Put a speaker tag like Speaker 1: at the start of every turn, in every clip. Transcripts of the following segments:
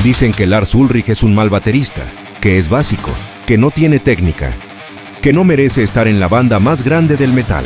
Speaker 1: Dicen que Lars Ulrich es un mal baterista, que es básico, que no tiene técnica, que no merece estar en la banda más grande del metal.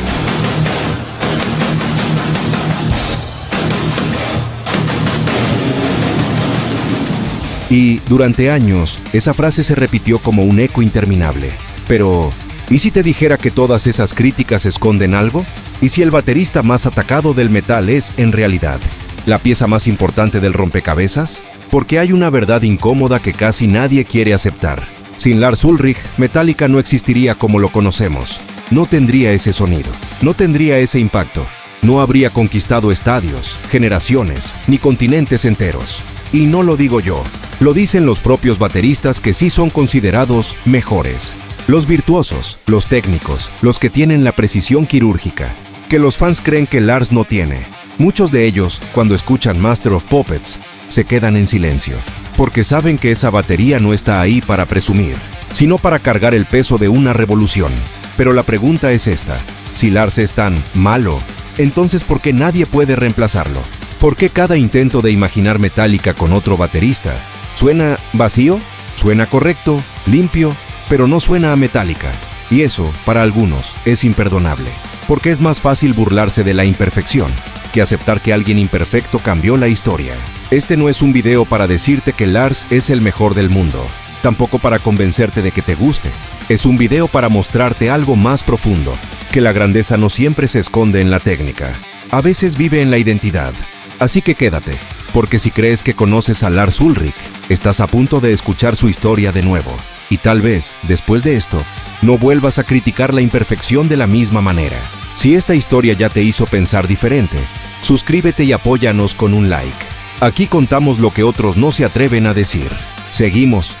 Speaker 1: Y durante años, esa frase se repitió como un eco interminable. Pero, ¿y si te dijera que todas esas críticas esconden algo? ¿Y si el baterista más atacado del metal es, en realidad, la pieza más importante del rompecabezas? Porque hay una verdad incómoda que casi nadie quiere aceptar. Sin Lars Ulrich, Metallica no existiría como lo conocemos. No tendría ese sonido, no tendría ese impacto. No habría conquistado estadios, generaciones, ni continentes enteros. Y no lo digo yo, lo dicen los propios bateristas que sí son considerados mejores. Los virtuosos, los técnicos, los que tienen la precisión quirúrgica, que los fans creen que Lars no tiene. Muchos de ellos, cuando escuchan Master of Puppets, se quedan en silencio, porque saben que esa batería no está ahí para presumir, sino para cargar el peso de una revolución. Pero la pregunta es esta: si Lars es tan malo, entonces ¿por qué nadie puede reemplazarlo? ¿Por qué cada intento de imaginar Metallica con otro baterista suena vacío? Suena correcto, limpio, pero no suena a Metallica. Y eso, para algunos, es imperdonable, porque es más fácil burlarse de la imperfección que aceptar que alguien imperfecto cambió la historia. Este no es un video para decirte que Lars es el mejor del mundo, tampoco para convencerte de que te guste. Es un video para mostrarte algo más profundo, que la grandeza no siempre se esconde en la técnica, a veces vive en la identidad. Así que quédate, porque si crees que conoces a Lars Ulrich, estás a punto de escuchar su historia de nuevo. Y tal vez, después de esto, no vuelvas a criticar la imperfección de la misma manera. Si esta historia ya te hizo pensar diferente, suscríbete y apóyanos con un like. Aquí contamos lo que otros no se atreven a decir. Seguimos.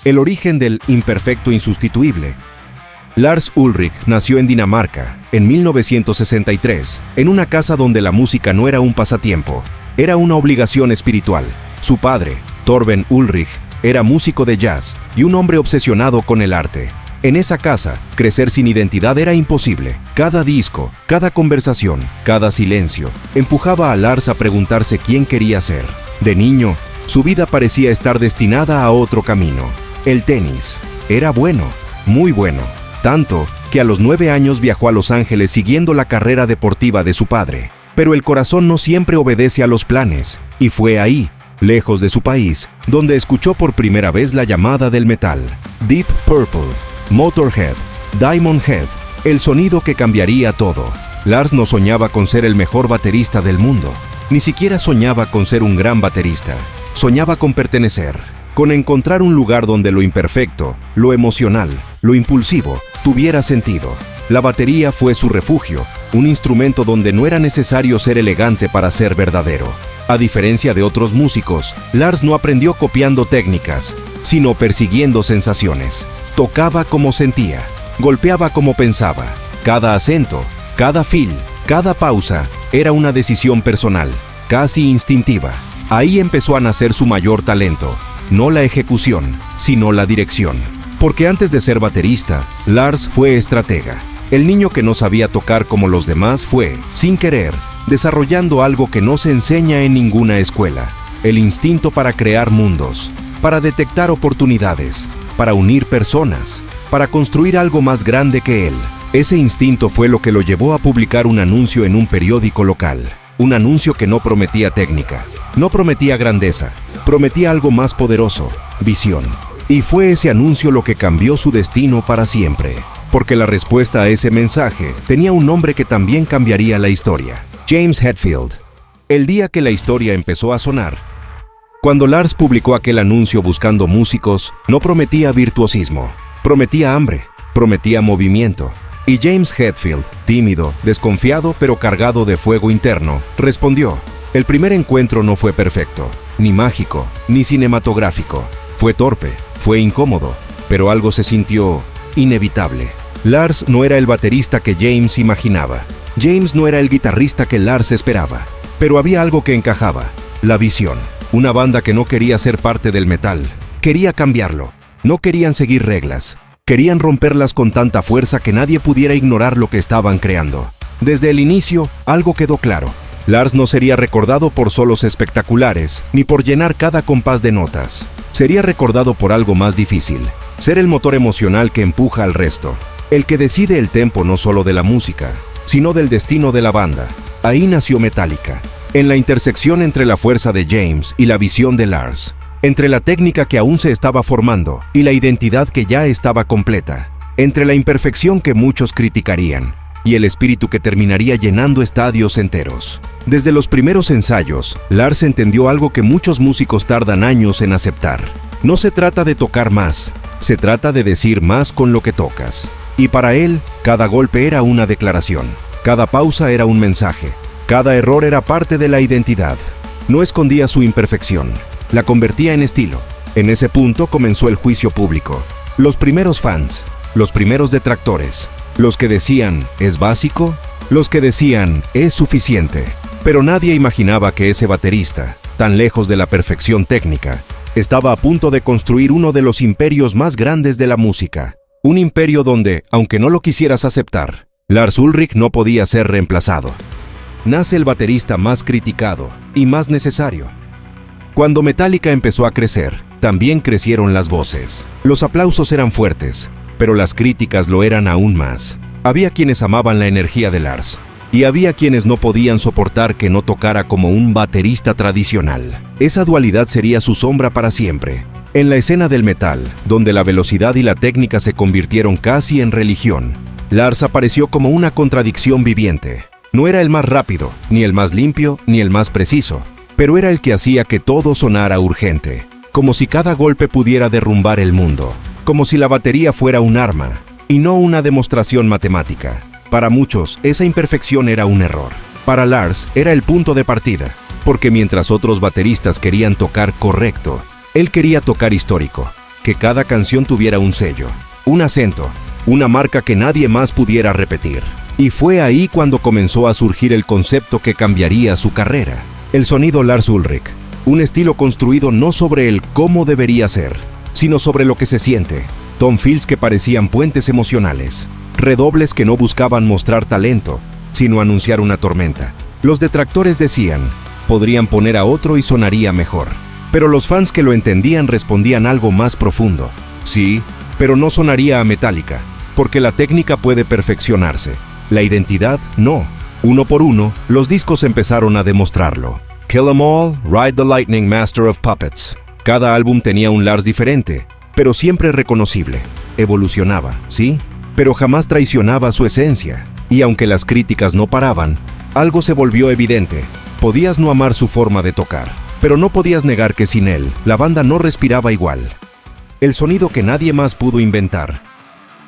Speaker 1: El origen del imperfecto insustituible. Lars Ulrich nació en Dinamarca, en 1963, en una casa donde la música no era un pasatiempo, era una obligación espiritual. Su padre, Torben Ulrich, era músico de jazz y un hombre obsesionado con el arte. En esa casa, crecer sin identidad era imposible. Cada disco, cada conversación, cada silencio, empujaba a Lars a preguntarse quién quería ser. De niño, su vida parecía estar destinada a otro camino. El tenis. Era bueno, muy bueno. Tanto que a los 9 años viajó a Los Ángeles siguiendo la carrera deportiva de su padre. Pero el corazón no siempre obedece a los planes, y fue ahí, lejos de su país, donde escuchó por primera vez la llamada del metal. Deep Purple, Motorhead, Diamond Head, el sonido que cambiaría todo. Lars no soñaba con ser el mejor baterista del mundo, ni siquiera soñaba con ser un gran baterista. Soñaba con pertenecer, con encontrar un lugar donde lo imperfecto, lo emocional, lo impulsivo, tuviera sentido. La batería fue su refugio, un instrumento donde no era necesario ser elegante para ser verdadero. A diferencia de otros músicos, Lars no aprendió copiando técnicas, sino persiguiendo sensaciones. Tocaba como sentía, golpeaba como pensaba. Cada acento, cada fill, cada pausa era una decisión personal, casi instintiva. Ahí empezó a nacer su mayor talento, no la ejecución, sino la dirección. Porque antes de ser baterista, Lars fue estratega. El niño que no sabía tocar como los demás fue, sin querer, desarrollando algo que no se enseña en ninguna escuela: el instinto para crear mundos, para detectar oportunidades, para unir personas, para construir algo más grande que él. Ese instinto fue lo que lo llevó a publicar un anuncio en un periódico local. Un anuncio que no prometía técnica, no prometía grandeza, prometía algo más poderoso: visión. Y fue ese anuncio lo que cambió su destino para siempre. Porque la respuesta a ese mensaje tenía un nombre que también cambiaría la historia: James Hetfield. El día que la historia empezó a sonar. Cuando Lars publicó aquel anuncio buscando músicos, no prometía virtuosismo, prometía hambre, prometía movimiento. Y James Hetfield, tímido, desconfiado pero cargado de fuego interno, respondió. El primer encuentro no fue perfecto, ni mágico, ni cinematográfico. Fue torpe, fue incómodo, pero algo se sintió inevitable. Lars no era el baterista que James imaginaba. James no era el guitarrista que Lars esperaba. Pero había algo que encajaba: la visión. Una banda que no quería ser parte del metal. Quería cambiarlo. No querían seguir reglas. Querían romperlas con tanta fuerza que nadie pudiera ignorar lo que estaban creando. Desde el inicio, algo quedó claro: Lars no sería recordado por solos espectaculares, ni por llenar cada compás de notas. Sería recordado por algo más difícil, ser el motor emocional que empuja al resto, el que decide el tempo no solo de la música, sino del destino de la banda. Ahí nació Metallica, en la intersección entre la fuerza de James y la visión de Lars, entre la técnica que aún se estaba formando y la identidad que ya estaba completa, entre la imperfección que muchos criticarían y el espíritu que terminaría llenando estadios enteros. Desde los primeros ensayos, Lars entendió algo que muchos músicos tardan años en aceptar. No se trata de tocar más, se trata de decir más con lo que tocas. Y para él, cada golpe era una declaración, cada pausa era un mensaje, cada error era parte de la identidad. No escondía su imperfección, la convertía en estilo. En ese punto comenzó el juicio público. Los primeros fans, los primeros detractores, los que decían, ¿es básico? Los que decían, es suficiente. Pero nadie imaginaba que ese baterista, tan lejos de la perfección técnica, estaba a punto de construir uno de los imperios más grandes de la música. Un imperio donde, aunque no lo quisieras aceptar, Lars Ulrich no podía ser reemplazado. Nace el baterista más criticado y más necesario. Cuando Metallica empezó a crecer, también crecieron las voces. Los aplausos eran fuertes, pero las críticas lo eran aún más. Había quienes amaban la energía de Lars, y había quienes no podían soportar que no tocara como un baterista tradicional. Esa dualidad sería su sombra para siempre. En la escena del metal, donde la velocidad y la técnica se convirtieron casi en religión, Lars apareció como una contradicción viviente. No era el más rápido, ni el más limpio, ni el más preciso, pero era el que hacía que todo sonara urgente, como si cada golpe pudiera derrumbar el mundo, como si la batería fuera un arma, y no una demostración matemática. Para muchos, esa imperfección era un error. Para Lars, era el punto de partida, porque mientras otros bateristas querían tocar correcto, él quería tocar histórico, que cada canción tuviera un sello, un acento, una marca que nadie más pudiera repetir. Y fue ahí cuando comenzó a surgir el concepto que cambiaría su carrera. El sonido Lars Ulrich, un estilo construido no sobre el cómo debería ser, sino sobre lo que se siente. Tom fills que parecían puentes emocionales, redobles que no buscaban mostrar talento, sino anunciar una tormenta. Los detractores decían, podrían poner a otro y sonaría mejor. Pero los fans que lo entendían respondían algo más profundo. Sí, pero no sonaría a Metallica, porque la técnica puede perfeccionarse. La identidad, no. Uno por uno, los discos empezaron a demostrarlo. Kill 'Em All, Ride the Lightning, Master of Puppets. Cada álbum tenía un Lars diferente, pero siempre reconocible. Evolucionaba, sí, pero jamás traicionaba su esencia. Y aunque las críticas no paraban, algo se volvió evidente. Podías no amar su forma de tocar, pero no podías negar que sin él, la banda no respiraba igual. El sonido que nadie más pudo inventar.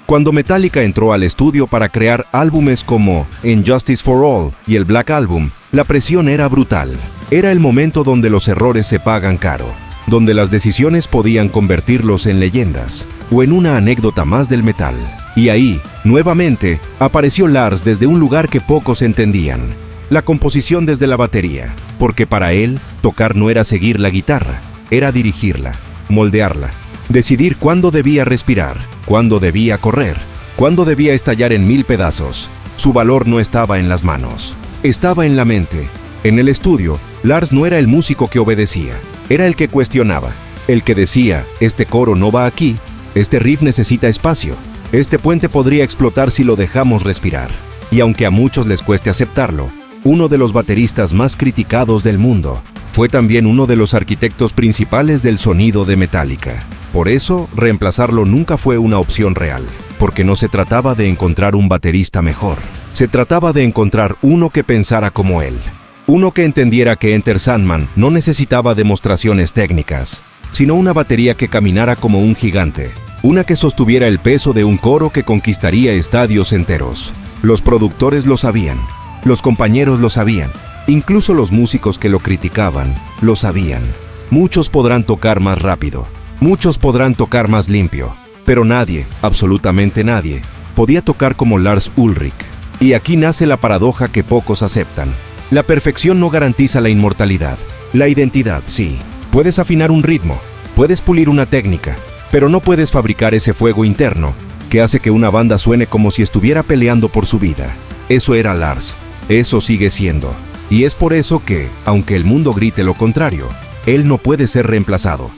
Speaker 1: Cuando Metallica entró al estudio para crear álbumes como Injustice for All y el Black Album, la presión era brutal. Era el momento donde los errores se pagan caro, donde las decisiones podían convertirlos en leyendas o en una anécdota más del metal. Y ahí, nuevamente, apareció Lars desde un lugar que pocos entendían. La composición desde la batería, porque para él, tocar no era seguir la guitarra, era dirigirla, moldearla, decidir cuándo debía respirar, cuándo debía correr, cuándo debía estallar en 1000 pedazos. Su valor no estaba en las manos, estaba en la mente. En el estudio, Lars no era el músico que obedecía, era el que cuestionaba, el que decía, este coro no va aquí, este riff necesita espacio, este puente podría explotar si lo dejamos respirar. Y aunque a muchos les cueste aceptarlo, uno de los bateristas más criticados del mundo, fue también uno de los arquitectos principales del sonido de Metallica. Por eso, reemplazarlo nunca fue una opción real, porque no se trataba de encontrar un baterista mejor. Se trataba de encontrar uno que pensara como él. Uno que entendiera que Enter Sandman no necesitaba demostraciones técnicas, sino una batería que caminara como un gigante. Una que sostuviera el peso de un coro que conquistaría estadios enteros. Los productores lo sabían, los compañeros lo sabían, incluso los músicos que lo criticaban lo sabían. Muchos podrán tocar más rápido, muchos podrán tocar más limpio, pero nadie, absolutamente nadie, podía tocar como Lars Ulrich. Y aquí nace la paradoja que pocos aceptan. La perfección no garantiza la inmortalidad. La identidad, sí. Puedes afinar un ritmo, puedes pulir una técnica, pero no puedes fabricar ese fuego interno que hace que una banda suene como si estuviera peleando por su vida. Eso era Lars. Eso sigue siendo. Y es por eso que, aunque el mundo grite lo contrario, él no puede ser reemplazado.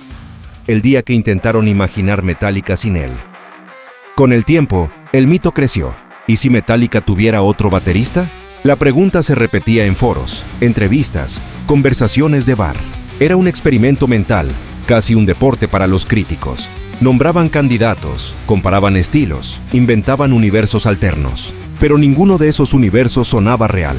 Speaker 1: El día que intentaron imaginar Metallica sin él. Con el tiempo, el mito creció. ¿Y si Metallica tuviera otro baterista? La pregunta se repetía en foros, entrevistas, conversaciones de bar. Era un experimento mental, casi un deporte para los críticos. Nombraban candidatos, comparaban estilos, inventaban universos alternos. Pero ninguno de esos universos sonaba real.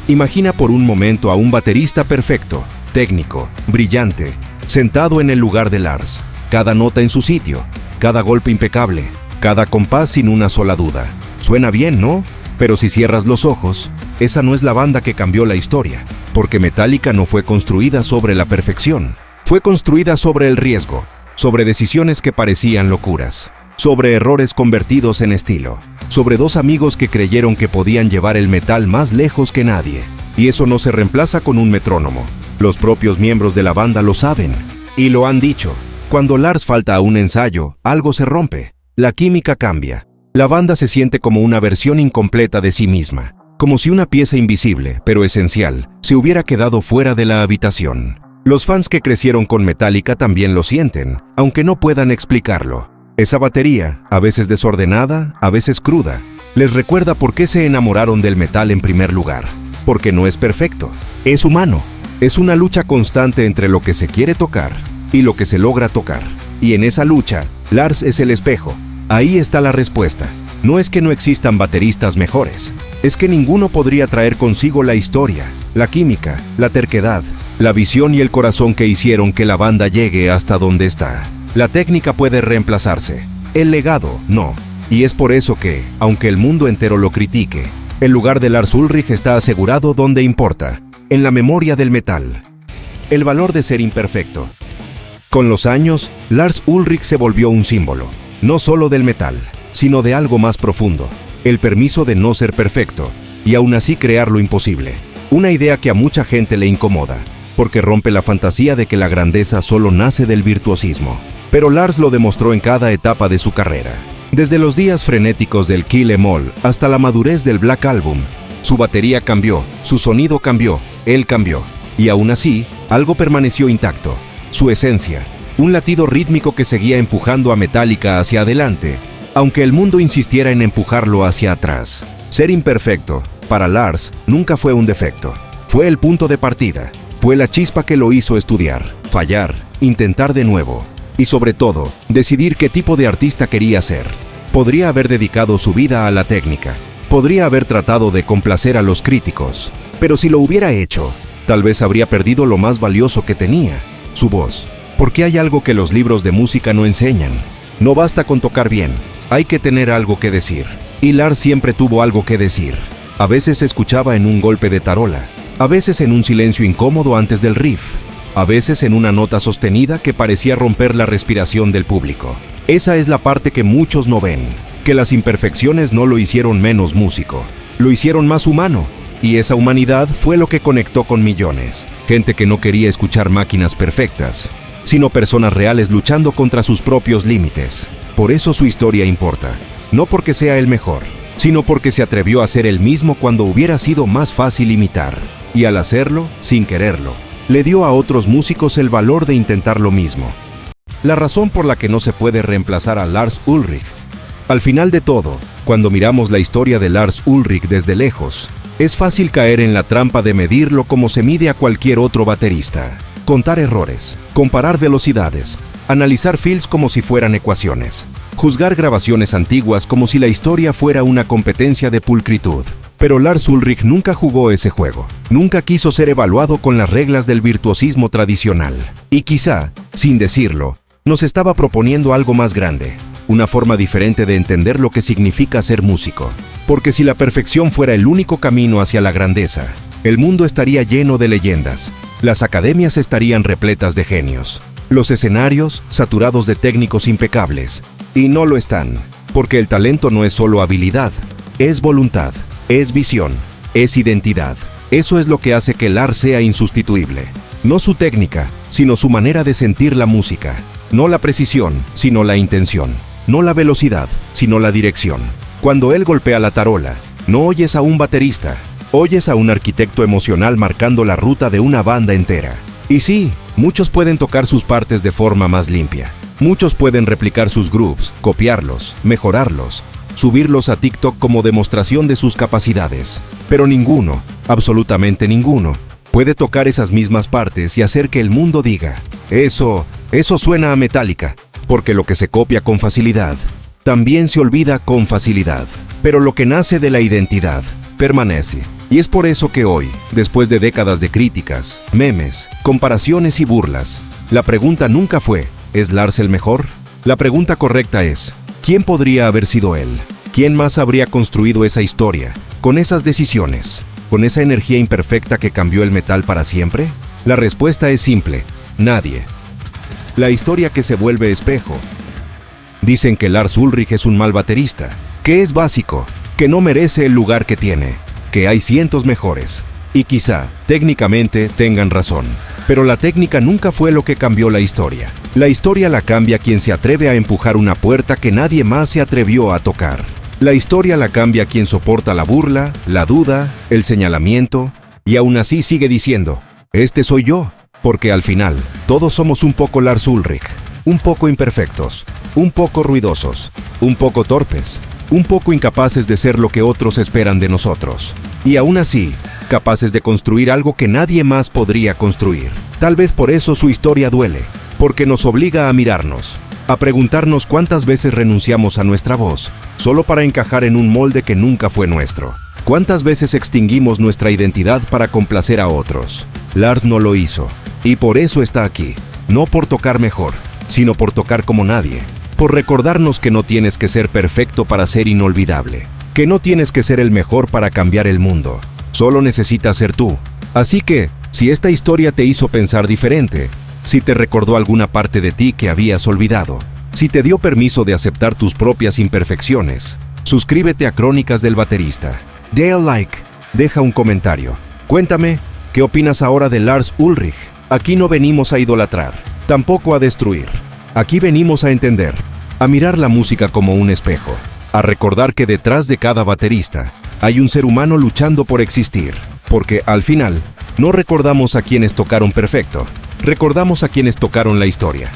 Speaker 1: Imagina por un momento a un baterista perfecto, técnico, brillante, sentado en el lugar de Lars. Cada nota en su sitio, cada golpe impecable, cada compás sin una sola duda. Suena bien, ¿no? Pero si cierras los ojos, esa no es la banda que cambió la historia, porque Metallica no fue construida sobre la perfección. Fue construida sobre el riesgo, sobre decisiones que parecían locuras, sobre errores convertidos en estilo, sobre dos amigos que creyeron que podían llevar el metal más lejos que nadie. Y eso no se reemplaza con un metrónomo. Los propios miembros de la banda lo saben, y lo han dicho. Cuando Lars falta a un ensayo, algo se rompe, la química cambia. La banda se siente como una versión incompleta de sí misma, como si una pieza invisible, pero esencial, se hubiera quedado fuera de la habitación. Los fans que crecieron con Metallica también lo sienten, aunque no puedan explicarlo. Esa batería, a veces desordenada, a veces cruda, les recuerda por qué se enamoraron del metal en primer lugar. Porque no es perfecto, es humano. Es una lucha constante entre lo que se quiere tocar y lo que se logra tocar. Y en esa lucha, Lars es el espejo. Ahí está la respuesta. No es que no existan bateristas mejores, es que ninguno podría traer consigo la historia, la química, la terquedad, la visión y el corazón que hicieron que la banda llegue hasta donde está. La técnica puede reemplazarse, el legado no. Y es por eso que, aunque el mundo entero lo critique, el lugar de Lars Ulrich está asegurado donde importa, en la memoria del metal. El valor de ser imperfecto. Con los años, Lars Ulrich se volvió un símbolo, no solo del metal, sino de algo más profundo, el permiso de no ser perfecto, y aún así crear lo imposible. Una idea que a mucha gente le incomoda, porque rompe la fantasía de que la grandeza solo nace del virtuosismo. Pero Lars lo demostró en cada etapa de su carrera. Desde los días frenéticos del Kill 'Em All hasta la madurez del Black Album, su batería cambió, su sonido cambió, él cambió. Y aún así, algo permaneció intacto, su esencia, un latido rítmico que seguía empujando a Metallica hacia adelante, aunque el mundo insistiera en empujarlo hacia atrás. Ser imperfecto, para Lars, nunca fue un defecto. Fue el punto de partida. Fue la chispa que lo hizo estudiar, fallar, intentar de nuevo. Y sobre todo, decidir qué tipo de artista quería ser. Podría haber dedicado su vida a la técnica. Podría haber tratado de complacer a los críticos. Pero si lo hubiera hecho, tal vez habría perdido lo más valioso que tenía, su voz. Porque hay algo que los libros de música no enseñan. No basta con tocar bien, hay que tener algo que decir. Y Lars siempre tuvo algo que decir. A veces se escuchaba en un golpe de tarola, a veces en un silencio incómodo antes del riff, a veces en una nota sostenida que parecía romper la respiración del público. Esa es la parte que muchos no ven, que las imperfecciones no lo hicieron menos músico, lo hicieron más humano, y esa humanidad fue lo que conectó con millones. Gente que no quería escuchar máquinas perfectas, sino personas reales luchando contra sus propios límites. Por eso su historia importa, no porque sea el mejor, sino porque se atrevió a ser el mismo cuando hubiera sido más fácil imitar. Y al hacerlo, sin quererlo, le dio a otros músicos el valor de intentar lo mismo. La razón por la que no se puede reemplazar a Lars Ulrich. Al final de todo, cuando miramos la historia de Lars Ulrich desde lejos, es fácil caer en la trampa de medirlo como se mide a cualquier otro baterista. Contar errores, comparar velocidades, analizar fills como si fueran ecuaciones, juzgar grabaciones antiguas como si la historia fuera una competencia de pulcritud. Pero Lars Ulrich nunca jugó ese juego, nunca quiso ser evaluado con las reglas del virtuosismo tradicional. Y quizá, sin decirlo, nos estaba proponiendo algo más grande, una forma diferente de entender lo que significa ser músico. Porque si la perfección fuera el único camino hacia la grandeza, el mundo estaría lleno de leyendas, las academias estarían repletas de genios, los escenarios saturados de técnicos impecables. Y no lo están, porque el talento no es solo habilidad, es voluntad. Es visión, es identidad. Eso es lo que hace que Lars sea insustituible. No su técnica, sino su manera de sentir la música. No la precisión, sino la intención. No la velocidad, sino la dirección. Cuando él golpea la tarola, no oyes a un baterista, Oyes a un arquitecto emocional marcando la ruta de una banda entera. Y sí, muchos pueden tocar sus partes de forma más limpia. Muchos pueden replicar sus grooves, copiarlos, mejorarlos, subirlos a TikTok como demostración de sus capacidades. Pero ninguno, absolutamente ninguno, puede tocar esas mismas partes y hacer que el mundo diga, eso suena a Metallica, porque lo que se copia con facilidad, también se olvida con facilidad. Pero lo que nace de la identidad, permanece. Y es por eso que hoy, después de décadas de críticas, memes, comparaciones y burlas, la pregunta nunca fue, ¿es Lars el mejor? La pregunta correcta es, ¿quién podría haber sido él? ¿Quién más habría construido esa historia, con esas decisiones, con esa energía imperfecta que cambió el metal para siempre? La respuesta es simple, nadie. La historia que se vuelve espejo. Dicen que Lars Ulrich es un mal baterista, que es básico, que no merece el lugar que tiene, que hay cientos mejores. Y quizá, técnicamente, tengan razón. Pero la técnica nunca fue lo que cambió la historia. La historia la cambia quien se atreve a empujar una puerta que nadie más se atrevió a tocar. La historia la cambia quien soporta la burla, la duda, el señalamiento, y aún así sigue diciendo, este soy yo, porque al final, todos somos un poco Lars Ulrich, un poco imperfectos, un poco ruidosos, un poco torpes, un poco incapaces de ser lo que otros esperan de nosotros. Y aún así, capaces de construir algo que nadie más podría construir. Tal vez por eso su historia duele, porque nos obliga a mirarnos, a preguntarnos cuántas veces renunciamos a nuestra voz, solo para encajar en un molde que nunca fue nuestro. Cuántas veces extinguimos nuestra identidad para complacer a otros. Lars no lo hizo, y por eso está aquí, no por tocar mejor, sino por tocar como nadie, por recordarnos que no tienes que ser perfecto para ser inolvidable, que no tienes que ser el mejor para cambiar el mundo, solo necesitas ser tú. Así que, si esta historia te hizo pensar diferente, si te recordó alguna parte de ti que habías olvidado, si te dio permiso de aceptar tus propias imperfecciones, suscríbete a Crónicas del Baterista. Dale like, deja un comentario. Cuéntame, ¿qué opinas ahora de Lars Ulrich? Aquí no venimos a idolatrar, tampoco a destruir. Aquí venimos a entender, a mirar la música como un espejo, a recordar que detrás de cada baterista hay un ser humano luchando por existir, porque al final no recordamos a quienes tocaron perfecto, recordamos a quienes tocaron la historia.